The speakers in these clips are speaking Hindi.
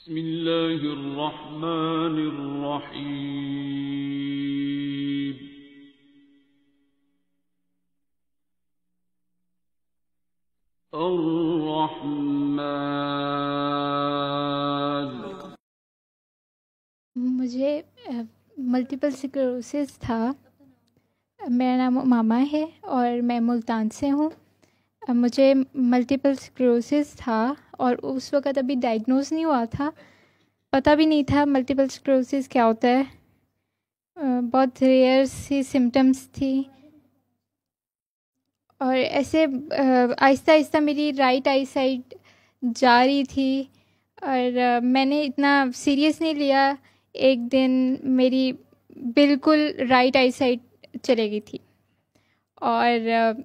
बिस्मिल्लाहिर्रहमानिर्रहीम। अर्रहमान। मुझे मल्टीपल स्क्लेरोसिस था। मेरा नाम मामा है और मैं मुल्तान से हूँ। मुझे मल्टीपल स्क्लेरोसिस था और उस वक़्त अभी डायग्नोज नहीं हुआ था, पता भी नहीं था मल्टीपल स्क्लेरोसिस क्या होता है। बहुत रेयर सी सिम्टम्स थी और ऐसे आहिस्ता आहिस्ता मेरी राइट आई साइड जा रही थी और मैंने इतना सीरियस नहीं लिया। एक दिन मेरी बिल्कुल राइट आई साइड चले गई थी और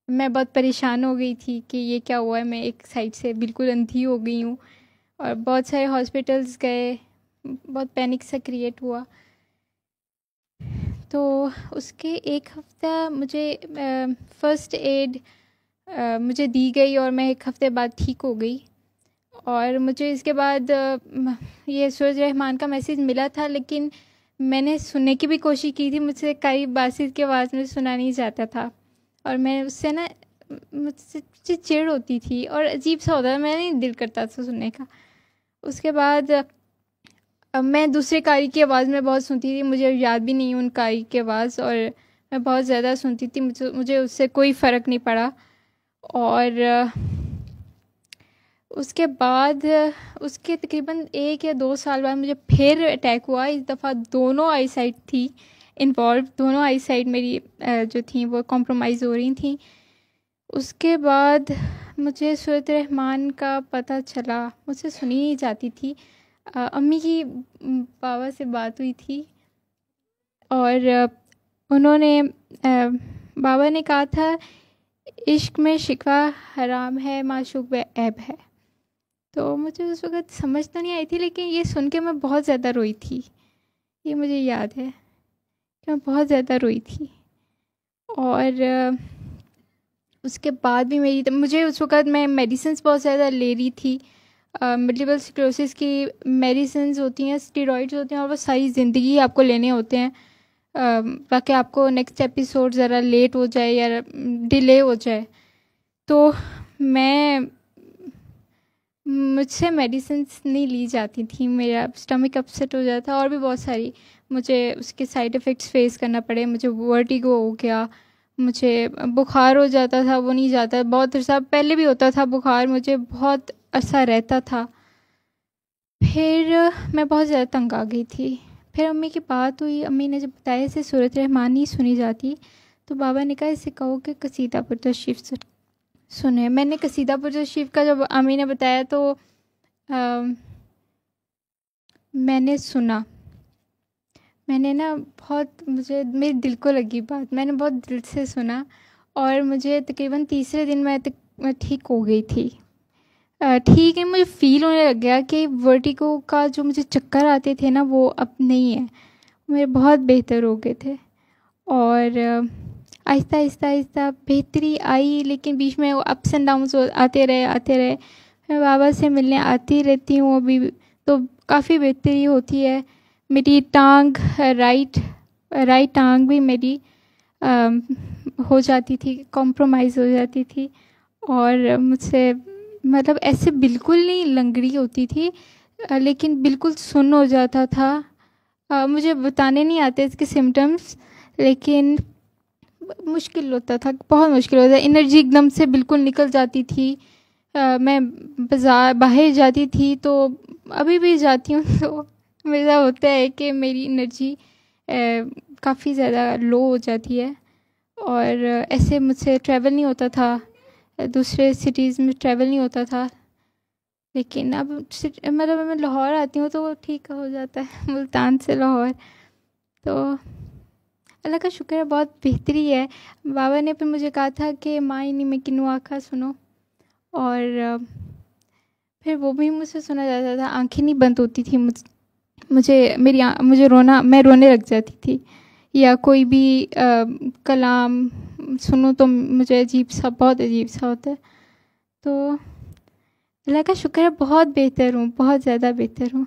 मैं बहुत परेशान हो गई थी कि ये क्या हुआ है, मैं एक साइड से बिल्कुल अंधी हो गई हूँ। और बहुत सारे हॉस्पिटल्स गए, बहुत पैनिक सा क्रिएट हुआ। तो उसके एक हफ़्ता मुझे फ़र्स्ट एड मुझे दी गई और मैं एक हफ़्ते बाद ठीक हो गई। और मुझे इसके बाद ये सूरज रहमान का मैसेज मिला था, लेकिन मैंने सुनने की भी कोशिश की थी। मुझसे कई बासित की आवाज़ में सुना नहीं जाता था और मैं उससे ना मुझसे चिढ़ होती थी और अजीब सा होता था, मैं नहीं दिल करता था सुनने का। उसके बाद अब मैं दूसरे कारी की आवाज़ में बहुत सुनती थी, मुझे याद भी नहीं उन कारी की आवाज़, और मैं बहुत ज़्यादा सुनती थी। मुझे उससे कोई फ़र्क नहीं पड़ा। और उसके बाद उसके तकरीबन 1 या 2 साल बाद मुझे फिर अटैक हुआ। इस दफ़ा दोनों आई साइड थी इन्वॉल्व, दोनों आई साइड मेरी जो थी वो कॉम्प्रोमाइज़ हो रही थी। उसके बाद मुझे सूरत रहमान का पता चला, मुझसे सुनी नहीं जाती थी। अम्मी की बाबा से बात हुई थी और उन्होंने बाबा ने कहा था इश्क में शिकवा हराम है, माशूक में ऐब है। तो मुझे उस वक़्त समझ तो नहीं आई थी, लेकिन ये सुन के मैं बहुत ज़्यादा रोई थी। ये मुझे याद है कि मैं बहुत ज़्यादा रोई थी। और उसके बाद भी मुझे उस वक़्त मैं मेडिसिन्स बहुत ज़्यादा ले रही थी। मल्टीपल स्क्लेरोसिस की मेडिसिन्स होती हैं, स्टेरॉइड्स होते हैं, और वो सारी ज़िंदगी आपको लेने होते हैं ताकि आपको नेक्स्ट एपिसोड ज़रा लेट हो जाए या डिले हो जाए। तो मुझसे मेडिसिन्स नहीं ली जाती थी, मेरा स्टमक अपसेट हो जाता, और भी बहुत सारी मुझे उसके साइड इफ़ेक्ट्स फेस करना पड़े। मुझे वर्टिगो हो गया, मुझे बुखार हो जाता था, वो नहीं जाता। बहुत अर्सा पहले भी होता था बुखार, मुझे बहुत अर्सा रहता था। फिर मैं बहुत ज़्यादा तंग आ गई थी। फिर अम्मी की बात हुई, अम्मी ने जब बताया इसे सूरत रहमान नहीं सुनी जाती, तो बाबा ने कहा इसे कहो कि कसीदा पर तशरीफ़ सुने। मैंने कसीदा पर तशरीफ़ का जब अम्मी ने बताया तो मैंने सुना। मैंने ना मुझे मेरे दिल को लगी बात, मैंने बहुत दिल से सुना और मुझे तकरीबन तीसरे दिन मैं ठीक हो गई थी। ठीक है, मुझे फ़ील होने लग गया कि वर्टिगो का जो मुझे चक्कर आते थे ना, वो अब नहीं है, मेरे बहुत बेहतर हो गए थे। और आहिस्ता आहिस्ता आहिस्ता बेहतरी आई, लेकिन बीच में वो अप्स एंड डाउन्स आते रहे। मैं बाबा से मिलने आती रहती हूँ अभी, तो काफ़ी बेहतरी होती है। मेरी टांग राइट टांग भी मेरी हो जाती थी, कॉम्प्रोमाइज़ हो जाती थी, और मुझसे मतलब ऐसे बिल्कुल नहीं लंगड़ी होती थी, लेकिन बिल्कुल सुन्न हो जाता था। मुझे बताने नहीं आते इसके सिम्टम्स, लेकिन मुश्किल होता था, बहुत मुश्किल होता था। एनर्जी एकदम से बिल्कुल निकल जाती थी। मैं बाहर जाती थी, तो अभी भी जाती हूँ तो मेरा होता है कि मेरी एनर्जी काफ़ी ज़्यादा लो हो जाती है, और ऐसे मुझसे ट्रैवल नहीं होता था, दूसरे सिटीज़ में ट्रैवल नहीं होता था। लेकिन अब मतलब मैं लाहौर आती हूँ तो वो ठीक हो जाता है, मुल्तान से लाहौर। तो अल्लाह का शुक्र है, बहुत बेहतरी है। बाबा ने फिर मुझे कहा था कि माँ इन्हीं में किन्नू आखा सुनो, और फिर वो भी मुझसे सुना जाता था। आंखें नहीं बंद होती थी मैं रोने लग जाती थी, या कोई भी कलाम सुनो तो मुझे बहुत अजीब सा होता है। तो अल्लाह का शुक्र है, बहुत बेहतर हूँ, बहुत ज़्यादा बेहतर हूँ।